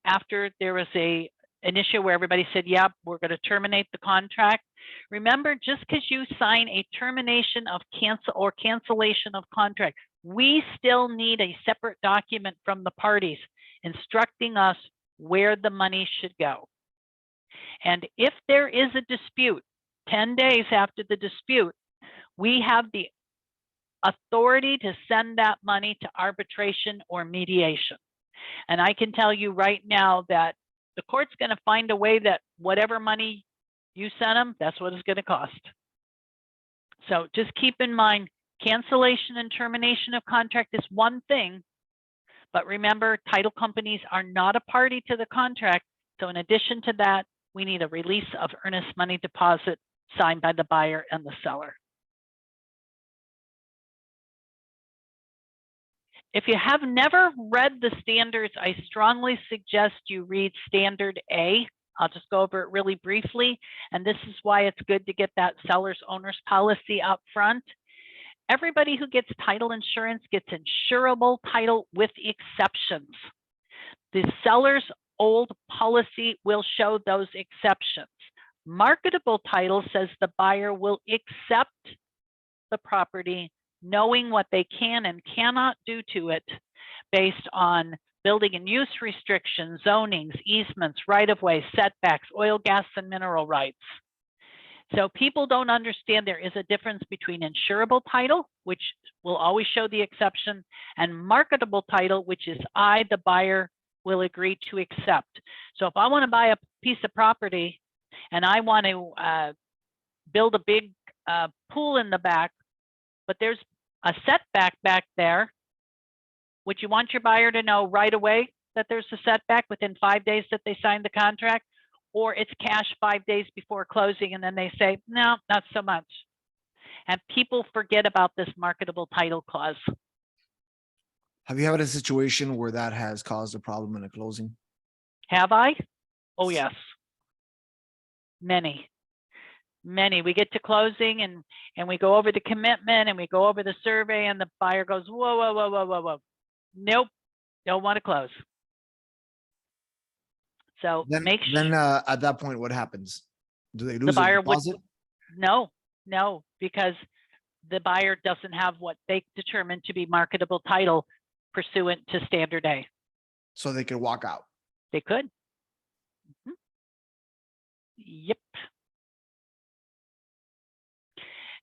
after there was an issue where everybody said, yeah, we're going to terminate the contract. Remember, just because you sign a termination of cancellation of contract, we still need a separate document from the parties instructing us where the money should go. And if there is a dispute, 10 days after the dispute, we have the authority to send that money to arbitration or mediation. And I can tell you right now that the court's going to find a way that whatever money you send them, that's what it's going to cost. So just keep in mind, cancellation and termination of contract is one thing, but remember, title companies are not a party to the contract. So in addition to that, we need a release of earnest money deposit signed by the buyer and the seller. If you have never read the standards, I strongly suggest you read Standard A. I'll just go over it really briefly. And this is why it's good to get that seller's owner's policy up front. Everybody who gets title insurance gets insurable title with exceptions. The seller's old policy will show those exceptions. Marketable title says the buyer will accept the property knowing what they can and cannot do to it based on building and use restrictions, zonings, easements, right-of-way, setbacks, oil, gas, and mineral rights. So people don't understand there is a difference between insurable title, which will always show the exception, and marketable title, which is I, the buyer, will agree to accept. So if I want to buy a piece of property and I want to build a big pool in the back, but there's a setback back there, would you want your buyer to know right away that there's a setback within 5 days that they signed the contract? Or it's cash 5 days before closing and then they say, no, not so much. And people forget about this marketable title clause. Have you had a situation where that has caused a problem in a closing? Have I? Oh, yes. Many. We get to closing and we go over the commitment and we go over the survey and the buyer goes, whoa. Nope, don't want to close. So Then at that point, what happens? Do they lose the buyer their deposit? No, because the buyer doesn't have what they determine to be marketable title pursuant to standard A. So they could walk out. They could. Mm-hmm. Yep.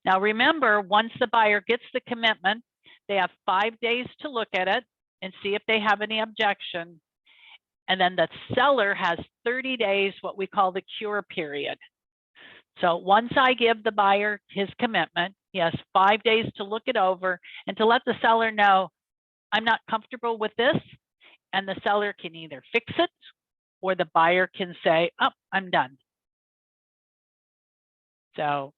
Now remember, once the buyer gets the commitment, they have 5 days to look at it and see if they have any objection. And then the seller has 30 days, what we call the cure period. So once I give the buyer his commitment, he has 5 days to look it over and to let the seller know, I'm not comfortable with this. And the seller can either fix it or the buyer can say, oh, I'm done. So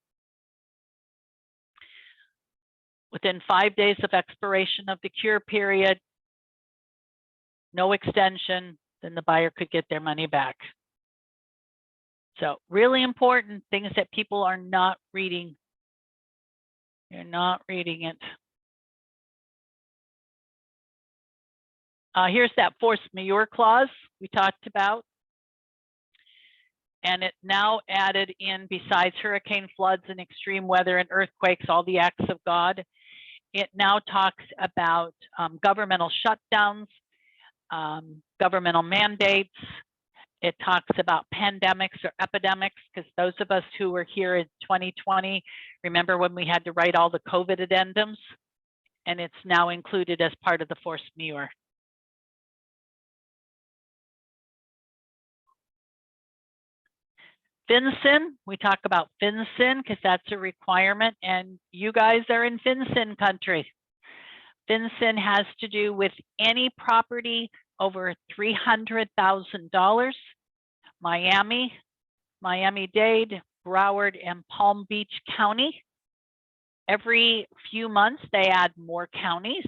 within 5 days of expiration of the cure period, no extension, then the buyer could get their money back. So really important things that people are not reading. You're not reading it. Here's that force majeure clause we talked about. And it now added in, besides hurricane, floods, and extreme weather and earthquakes, all the acts of God, it now talks about governmental shutdowns, governmental mandates. It talks about pandemics or epidemics, because those of us who were here in 2020, remember when we had to write all the COVID addendums? And it's now included as part of the force majeure. FinCEN, we talk about FinCEN because that's a requirement, and you guys are in FinCEN country. FinCEN has to do with any property over $300,000. Miami, Miami-Dade, Broward, and Palm Beach County. Every few months, they add more counties.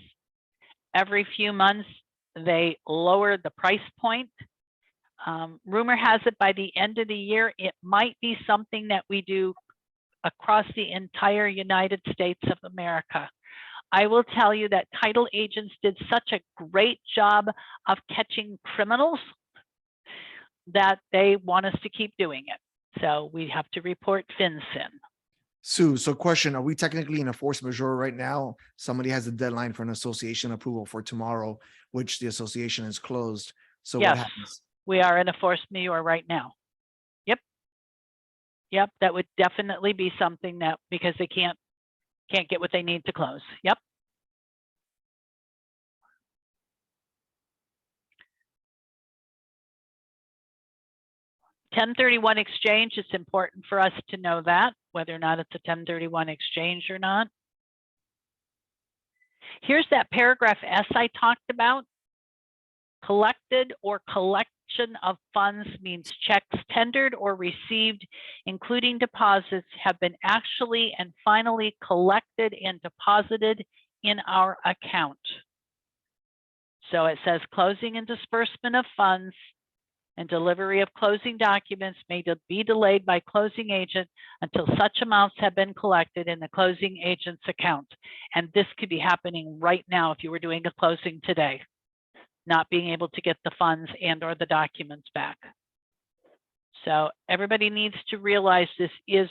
Every few months, they lower the price point. Rumor has it by the end of the year, it might be something that we do across the entire United States of America. I will tell you that title agents did such a great job of catching criminals that they want us to keep doing it. So we have to report FinCEN. Sue, so question, are we technically in a force majeure right now? Somebody has a deadline for an association approval for tomorrow, which the association is closed. So Yes. what happens? We are in a force majeure right now. Yep, that would definitely be something that, because they can't get what they need to close. Yep. (1031) exchange, it's important for us to know that, whether or not it's a 1031 exchange or not. Here's that paragraph S I talked about. Collected or collection of funds means checks tendered or received, including deposits, have been actually and finally collected and deposited in our account. So it says closing and disbursement of funds and delivery of closing documents may be delayed by closing agent until such amounts have been collected in the closing agent's account. And this could be happening right now if you were doing a closing today, not being able to get the funds and or the documents back. So everybody needs to realize this is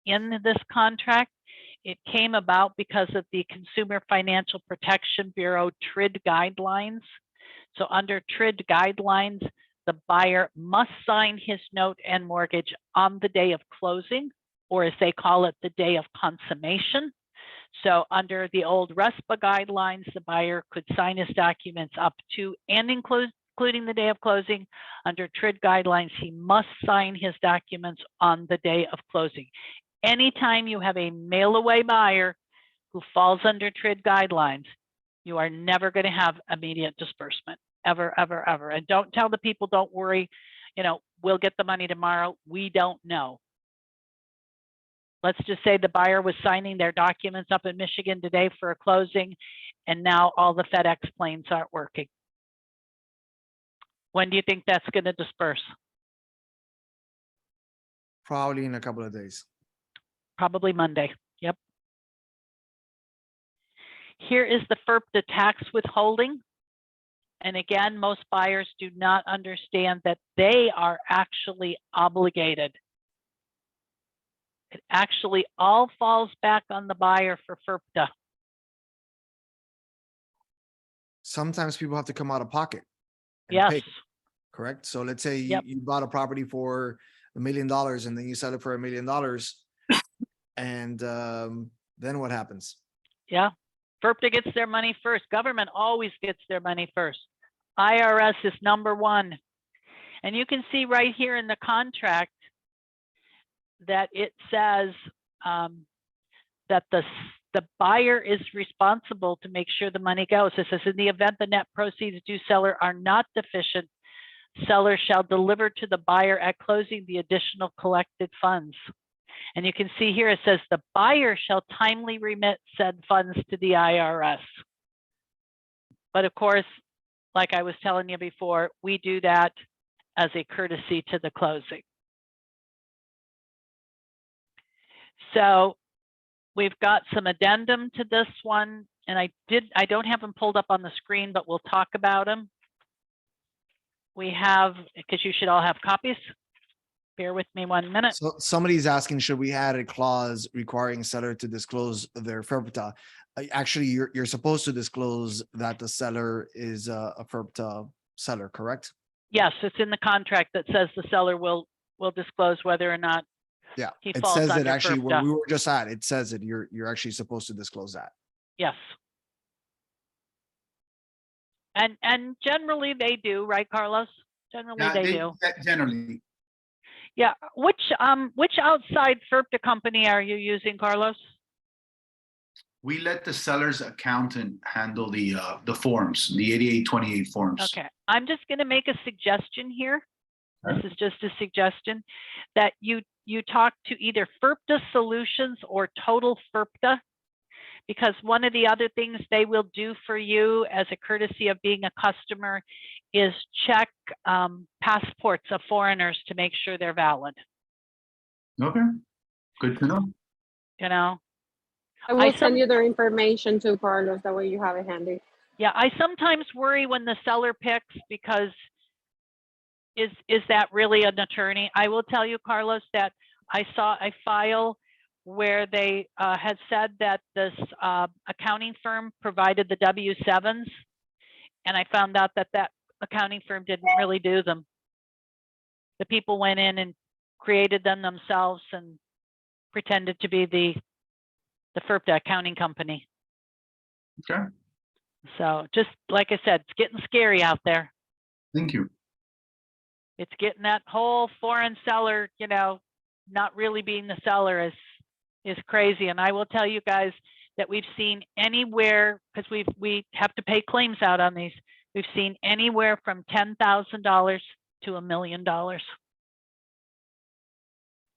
in this contract. It came about because of the Consumer Financial Protection Bureau TRID guidelines. So under TRID guidelines, the buyer must sign his note and mortgage on the day of closing, or as they call it, the day of consummation. So under the old RESPA guidelines, the buyer could sign his documents up to and including the day of closing. Under TRID guidelines, he must sign his documents on the day of closing. Anytime you have a mail away buyer who falls under TRID guidelines, you are never going to have immediate disbursement, ever, ever, ever. And don't tell the people, don't worry, we'll get the money tomorrow. We don't know. Let's just say the buyer was signing their documents up in Michigan today for a closing, and now all the FedEx planes aren't working. When do you think that's going to disperse? Probably in a couple of days. Probably Monday. Yep. Here is the FERPTA tax withholding. And again, most buyers do not understand that they are actually obligated. It actually all falls back on the buyer for FERPTA. Sometimes people have to come out of pocket. and Yes. pay, correct? So let's say Yep. you bought a property for $1 million and then you sell it for $1 million. And then what happens? Yeah. FERPTA gets their money first. Government always gets their money first. IRS is number one. And you can see right here in the contract that it says that the buyer is responsible to make sure the money goes. It says, in the event the net proceeds due seller are not deficient, seller shall deliver to the buyer at closing the additional collected funds. And you can see here, it says the buyer shall timely remit said funds to the IRS. But of course, like I was telling you before, we do that as a courtesy to the closing. So we've got some addendum to this one, and I don't have them pulled up on the screen, but we'll talk about them. We have, because you should all have copies. Bear with me 1 minute. So somebody's asking, should we add a clause requiring seller to disclose their FERPTA? Actually, you're supposed to disclose that the seller is a FERPTA seller, correct? Yes, it's in the contract that says the seller will disclose whether or not Yeah, he it falls says it under actually when FERPTA. we were just at, it says it, you're actually supposed to disclose that. Yes. And generally they do, right, Carlos? Generally Yeah, they do. generally. Yeah. Which outside FERPTA company are you using, Carlos? We let the seller's accountant handle the forms, the 8828 forms. Okay. I'm just going to make a suggestion here. Okay. This is just a suggestion that you talk to either FERPTA Solutions or Total FERPTA, because one of the other things they will do for you as a courtesy of being a customer is check passports of foreigners to make sure they're valid. Okay, good to know. You know? I will send you their information to Carlos, that way you have it handy. Yeah, I sometimes worry when the seller picks, because is that really an attorney? I will tell you, Carlos, that I saw a file where they had said that this accounting firm provided the W-7s, and I found out that that accounting firm didn't really do them. The people went in and created them themselves and pretended to be the FERPTA accounting company. Okay, So just like I said, it's getting scary out there. thank you. It's getting that whole foreign seller, not really being the seller is crazy. And I will tell you guys that we've seen anywhere, because we have to pay claims out on these. We've seen anywhere from $10,000 to $1 million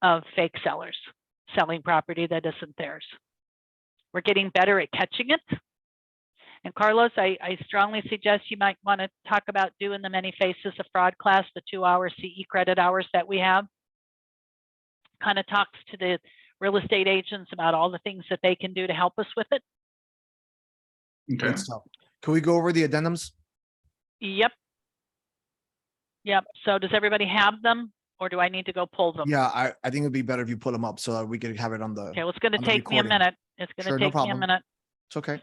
of fake sellers selling property that isn't theirs. We're getting better at catching it. And Carlos, I strongly suggest you might want to talk about doing the many faces of fraud class, the 2-hour CE credit hours that we have. Kind of talks to the real estate agents about all the things that they can do to help us with it. Okay, Good stuff. Can we go over the addendums? Yep. So does everybody have them? or do I need to go pull them? Yeah, I think it'd be better if you pull them up so that we could have it on the, Okay, well, it's gonna on the take me a recording. minute. It's Sure, gonna no take me a problem. minute. It's okay.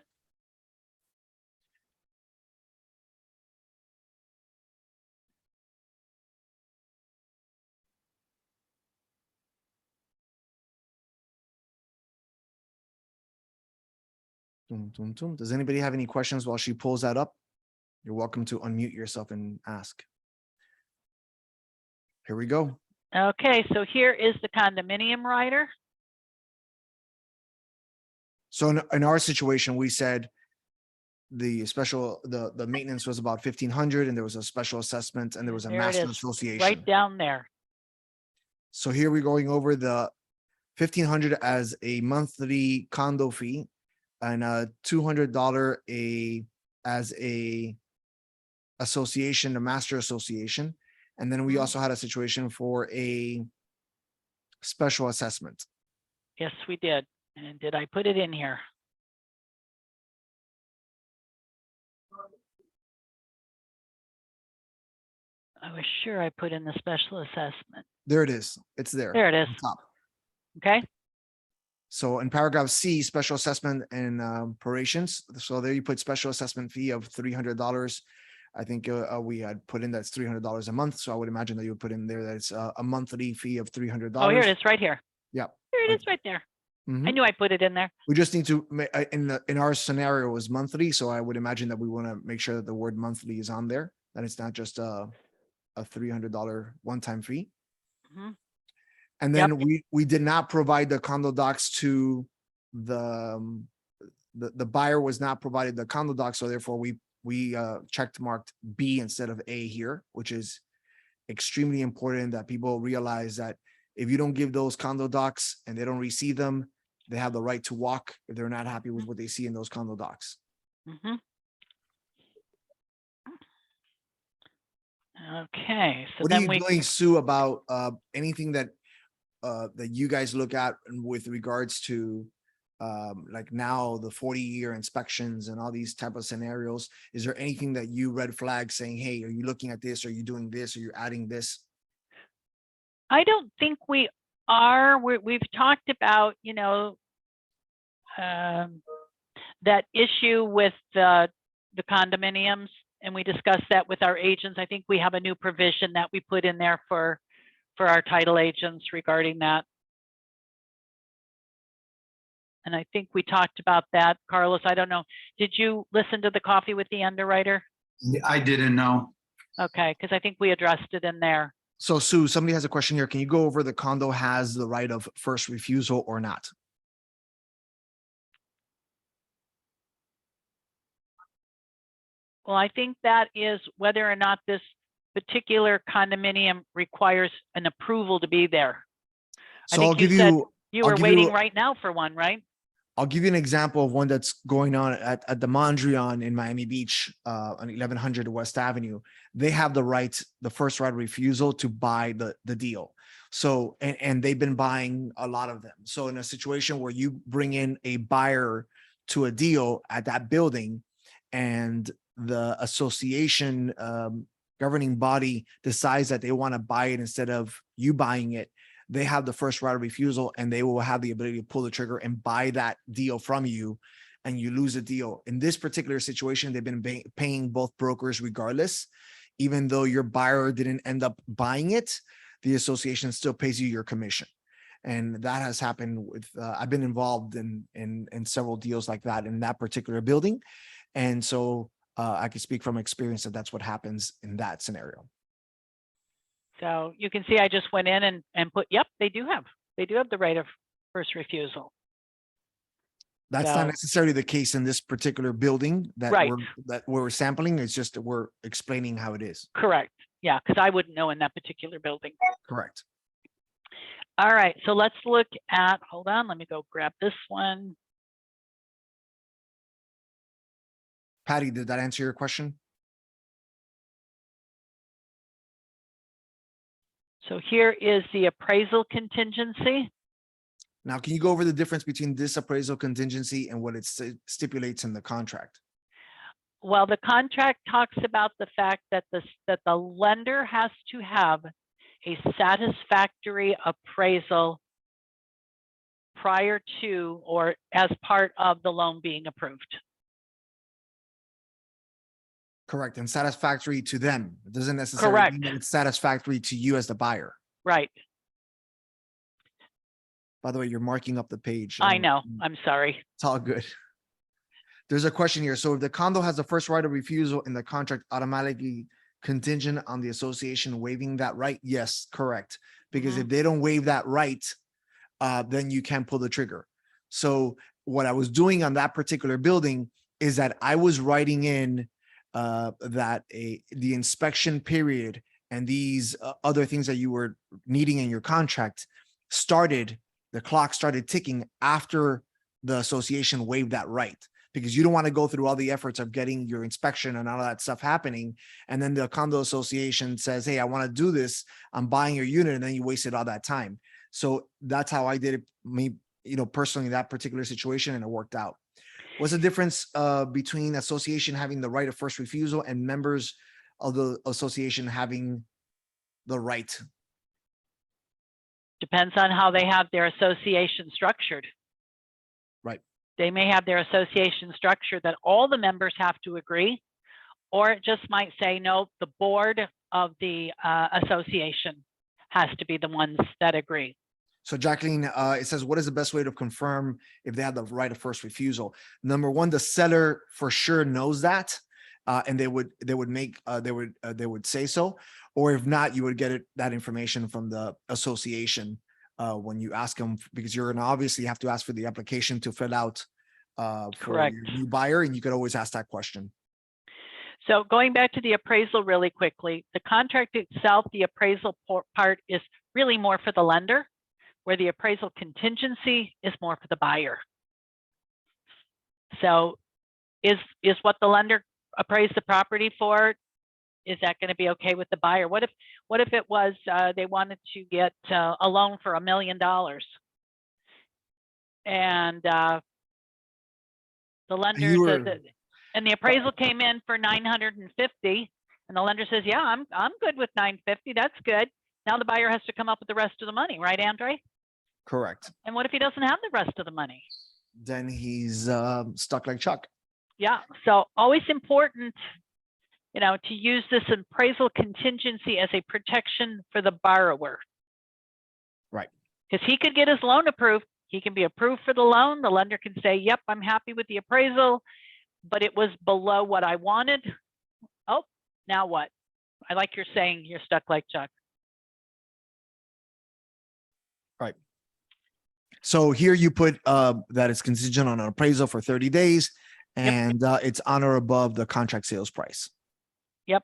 Tum, tum, tum. Does anybody have any questions while she pulls that up? You're welcome to unmute yourself and ask. Here we go. Okay, so here is the condominium rider. So in our situation, we said the maintenance was about 1,500 and there was a special assessment and there was a There it master is, association. right down there. So here we're going over the 1,500 as a monthly condo fee and $200 as a association, a master association. And then we also had a situation for a special assessment. Yes, we did. And did I put it in here? I was sure I put in the special assessment. There it is. It's there. There it is. On top. Okay, So in paragraph C, special assessment and prorations. So there you put special assessment fee of $300. I think we had put in that's $300 a month. So I would imagine that you would put in there that it's a monthly fee of $300. oh, here it is, right here. Yeah. Here it is, right there. I Mhm. knew I put it in there. We just need to in our scenario it was monthly. So I would imagine that we want to make sure that the word monthly is on there, that it's not just a $300 one-time fee. Mhm. And then we did not provide the condo docs to the buyer was not provided the condo docs, so therefore we checked marked B instead of A here, which is extremely important that people realize that if you don't give those condo docs and they don't receive them, they have the right to walk if they're not happy with what they see in those condo docs. Mhm. Okay, so What are then you we, doing, Sue, about anything that that you guys look at with regards to like now the 40-year inspections and all these type of scenarios? Is there anything that you red flag saying, hey, are you looking at this? Are you doing this? Are you adding this? I don't think we are. We've talked about, you know, that issue with the condominiums, and we discussed that with our agents. I think we have a new provision that we put in there for our title agents regarding that. And I think we talked about that. Carlos, I don't know. Did you listen to the coffee with the underwriter? I didn't know. Okay, because I think we addressed it in there. So Sue, somebody has a question here. Can you go over the condo has the right of first refusal or not? Well, I think that is whether or not this particular condominium requires an approval to be there. So I I'll think give you I'll were give waiting you- right now for one, right? I'll give you an example of one that's going on at the Mondrian in Miami Beach on 1100 West Avenue. They have the right, the first right of refusal to buy the deal. So, and they've been buying a lot of them. So in a situation where you bring in a buyer to a deal at that building and the association governing body decides that they want to buy it instead of you buying it, they have the first right of refusal and they will have the ability to pull the trigger and buy that deal from you, and you lose a deal. In this particular situation, they've been paying both brokers regardless. Even though your buyer didn't end up buying it, the association still pays you your commission. And that has happened with, I've been involved in several deals like that in that particular building. And so I can speak from experience that that's what happens in that scenario. So you can see I just went in and put, yep, they do have the right of first refusal. That's not necessarily the case in this particular building that Right. we're sampling. It's just that we're explaining how it is. Correct. Yeah, because I wouldn't know in that particular building. Correct. All right, so let's look at, hold on, let me go grab this one. Patty, did that answer your question? So here is the appraisal contingency. Now, can you go over the difference between this appraisal contingency and what it stipulates in the contract? Well, the contract talks about the fact that the lender has to have a satisfactory appraisal prior to or as part of the loan being approved. Correct. And satisfactory to them. It doesn't necessarily Correct. mean that it's satisfactory to you as the buyer. Right. By the way, you're marking up the page. I know. I'm sorry. It's all good. There's a question here. So if the condo has the first right of refusal and the contract automatically contingent on the association waiving that right? Yes, correct. Because if they don't waive that right, then you can't pull the trigger. So what I was doing on that particular building is that I was writing in that the inspection period and these other things that you were needing in your contract the clock started ticking after the association waived that right, because you don't want to go through all the efforts of getting your inspection and all that stuff happening. And then the condo association says, hey, I want to do this. I'm buying your unit. And then you wasted all that time. So that's how I did it, me, personally, in that particular situation, and it worked out. What's the difference between association having the right of first refusal and members of the association having the right? Depends on how they have their association structured. Right. They may have their association structured that all the members have to agree, or it just might say, no, the board of the association has to be the ones that agree. So Jacqueline, it says, what is the best way to confirm if they have the right of first refusal? Number one, the seller for sure knows that, and they would say so. Or if not, you would get that information from the association when you ask them, because you're gonna obviously have to ask for the application to fill out for Correct. your new buyer, and you could always ask that question. So going back to the appraisal really quickly, the contract itself, the appraisal part is really more for the lender, where the appraisal contingency is more for the buyer. So is what the lender appraised the property for, is that going to be okay with the buyer? What if it was they wanted to get a loan for $1 million, and the lender says that, and the appraisal came in for 950, and the lender says, yeah, I'm good with 950. That's good. Now the buyer has to come up with the rest of the money, right, Andre? Correct. And what if he doesn't have the rest of the money? Then he's stuck like Chuck. Yeah. So always important, to use this appraisal contingency as a protection for the borrower. Right. Because he could get his loan approved. He can be approved for the loan. The lender can say, yep, I'm happy with the appraisal, but it was below what I wanted. Oh, now what? I like you're saying you're stuck like Chuck. Right. So here you put that it's contingent on an appraisal for 30 days, and it's on or above the contract sales price. Yep.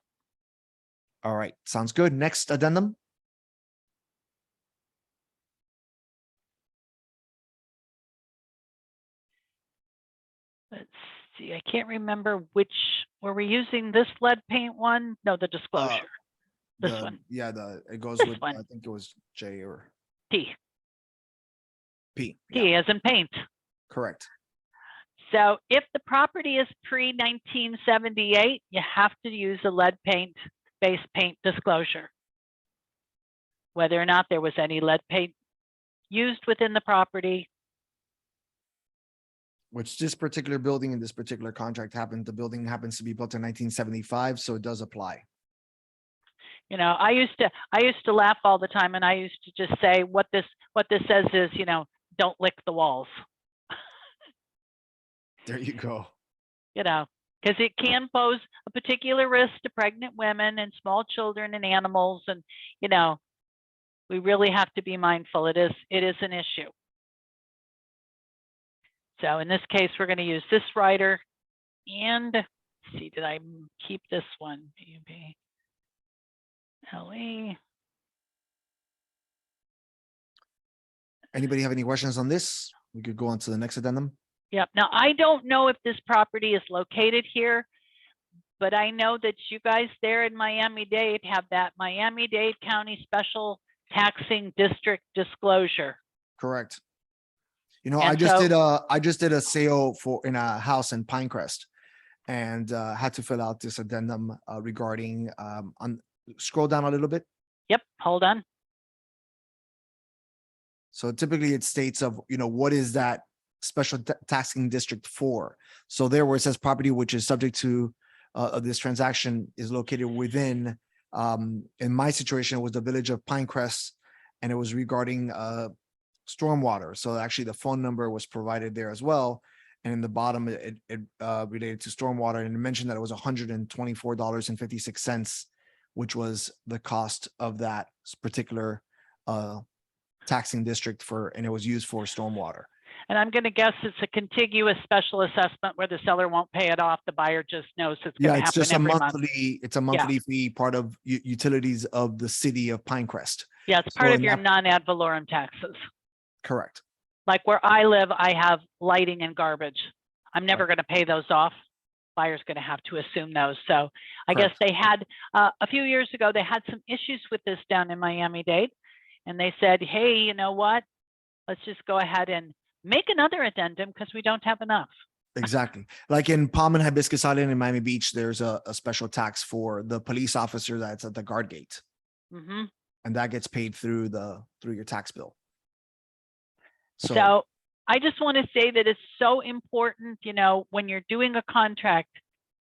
All right. Sounds good. Next addendum. Let's see. I can't remember which, were we using this lead paint one? No, the disclosure. This one. Yeah, it goes This with, one. I think it was J or P. P. P as in paint. Correct. So if the property is pre-1978, you have to use a lead paint, base paint disclosure. Whether or not there was any lead paint used within the property. Which this particular building and this particular contract the building happens to be built in 1975, so it does apply. I used to laugh all the time, and I used to just say what this says is, don't lick the walls. There you go. Because it can pose a particular risk to pregnant women and small children and animals, and we really have to be mindful. It is an issue. So in this case, we're going to use this writer, and let's see, did I keep this one? LE. Anybody have any questions on this? We could go on to the next addendum. Yep. Now, I don't know if this property is located here, but I know that you guys there in Miami-Dade have that Miami-Dade County Special Taxing District disclosure. Correct. And I just did a sale in a house in Pinecrest, and had to fill out this addendum regarding scroll down a little bit. Yep. Hold on. So typically it states of, what is that special taxing district for? So there where it says property which is subject to this transaction is located within, in my situation, it was the village of Pinecrest, and it was regarding stormwater. So actually the phone number was provided there as well. And in the bottom, it related to stormwater, and it mentioned that it was $124.56, which was the cost of that particular taxing district and it was used for stormwater. And I'm going to guess it's a contiguous special assessment where the seller won't pay it off. The buyer just knows it's going to It's happen just a every month. monthly, it's a monthly fee, part of utilities of the city of Pinecrest. Yeah, it's part of your non-ad valorem taxes. Correct. Like where I live, I have lighting and garbage. I'm never going to pay those off. Buyer's going to have to assume those. So I guess they had, a few years ago, they had some issues with this down in Miami-Dade. And they said, hey, you know what? Let's just go ahead and make another addendum because we don't have enough. Exactly. Like in Palm and Hibiscus Island in Miami Beach, there's a special tax for the police officer that's at the guard gate. Mm-hmm. And that gets paid through your tax bill. So I just want to say that it's so important, when you're doing a contract,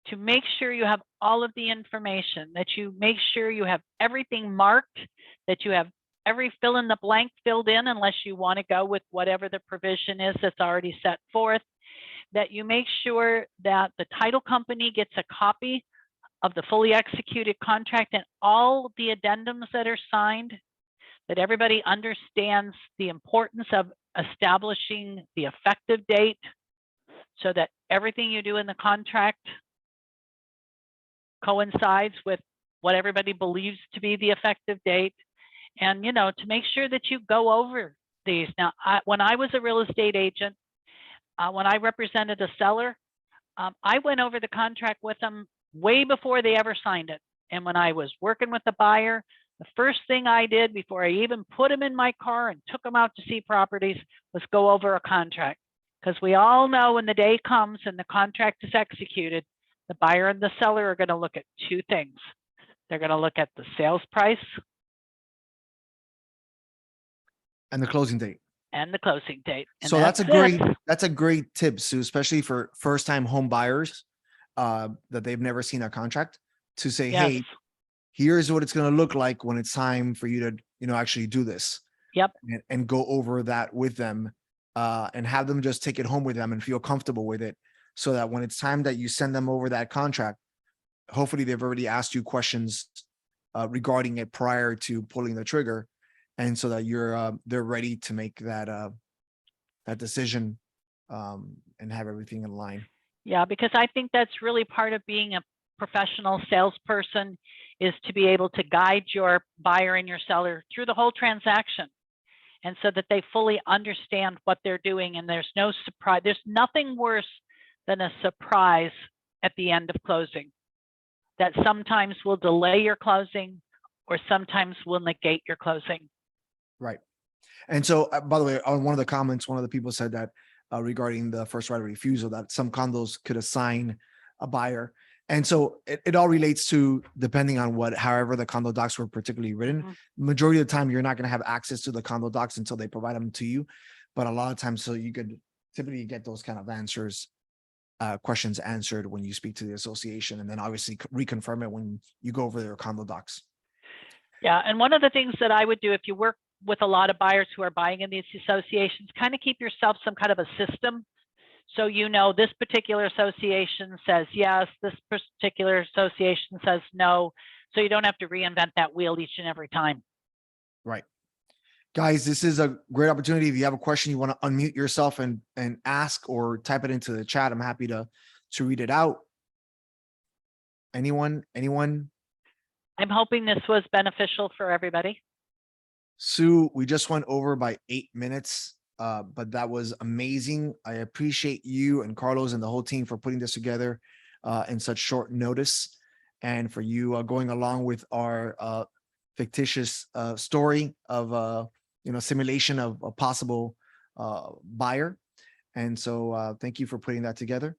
to make sure you have all of the information, that you make sure you have everything marked, that you have every fill in the blank filled in, unless you want to go with whatever the provision is that's already set forth, that you make sure that the title company gets a copy of the fully executed contract and all the addendums that are signed, that everybody understands the importance of establishing the effective date so that everything you do in the contract coincides with what everybody believes to be the effective date. And, to make sure that you go over these. Now, when I was a real estate agent, when I represented a seller, I went over the contract with them way before they ever signed it. And when I was working with the buyer, the first thing I did before I even put them in my car and took them out to see properties was go over a contract. Because we all know when the day comes and the contract is executed, the buyer and the seller are going to look at two things. They're going to look at the sales price and the closing date. And the closing date. And so that's a great tip, Sue, especially for first-time home buyers that they've never seen a contract, to say, hey, here's what it's going to look like when it's time for you to, actually do this. Yep. And go over that with them, and have them just take it home with them and feel comfortable with it, so that when it's time that you send them over that contract, hopefully they've already asked you questions regarding it prior to pulling the trigger. And so that they're ready to make that decision, and have everything in line. Yeah, because I think that's really part of being a professional salesperson, is to be able to guide your buyer and your seller through the whole transaction. And so that they fully understand what they're doing, and there's no surprise. There's nothing worse than a surprise at the end of closing that sometimes will delay your closing or sometimes will negate your closing. Right. And so, by the way, on one of the comments, one of the people said that regarding the first right of refusal, that some condos could assign a buyer. And so it all relates to, depending on however the condo docs were particularly written. Mhm. Majority of the time, you're not going to have access to the condo docs until they provide them to you. But a lot of times, so you could typically get those kind of questions answered when you speak to the association, and then obviously reconfirm it when you go over their condo docs. Yeah, and one of the things that I would do if you work with a lot of buyers who are buying in these associations, kind of keep yourself some kind of a system. So, this particular association says yes, this particular association says no. So you don't have to reinvent that wheel each and every time. Right. Guys, this is a great opportunity. If you have a question, you want to unmute yourself and ask, or type it into the chat. I'm happy to read it out. Anyone? I'm hoping this was beneficial for everybody. Sue, we just went over by 8 minutes, but that was amazing. I appreciate you and Carlos and the whole team for putting this together in such short notice, and for you going along with our fictitious story of simulation of a possible buyer. And so thank you for putting that together.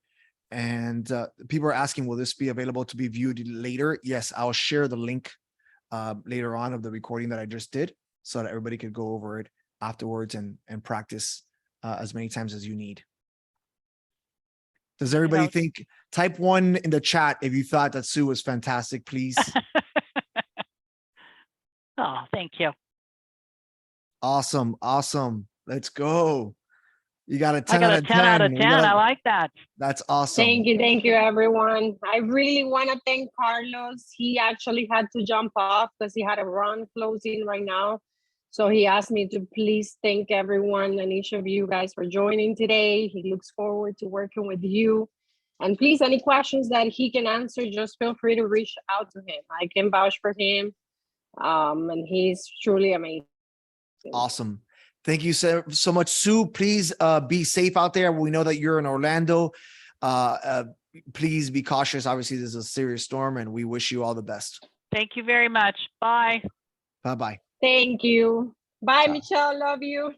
And people are asking, will this be available to be viewed later? Yes, I'll share the link later on of the recording that I just did, so that everybody could go over it afterwards and practice as many times as you need. Does everybody think? Type 1 in the chat if you thought that Sue was fantastic, please. Oh, thank you. Awesome. Let's go. You got a 10 I got out a of 10 10. out of 10. I like that. That's awesome. Thank you, everyone. I really want to thank Carlos. He actually had to jump off because he had a run closing right now. So he asked me to please thank everyone and each of you guys for joining today. He looks forward to working with you. And please, any questions that he can answer, just feel free to reach out to him. I can vouch for him. And he's truly amazing. Awesome. Thank you so much, Sue. Please be safe out there. We know that you're in Orlando. Please be cautious. Obviously, this is a serious storm, and we wish you all the best. Thank you very much. Bye. Bye-bye. Thank you. Bye, Ciao. Michelle. Love you.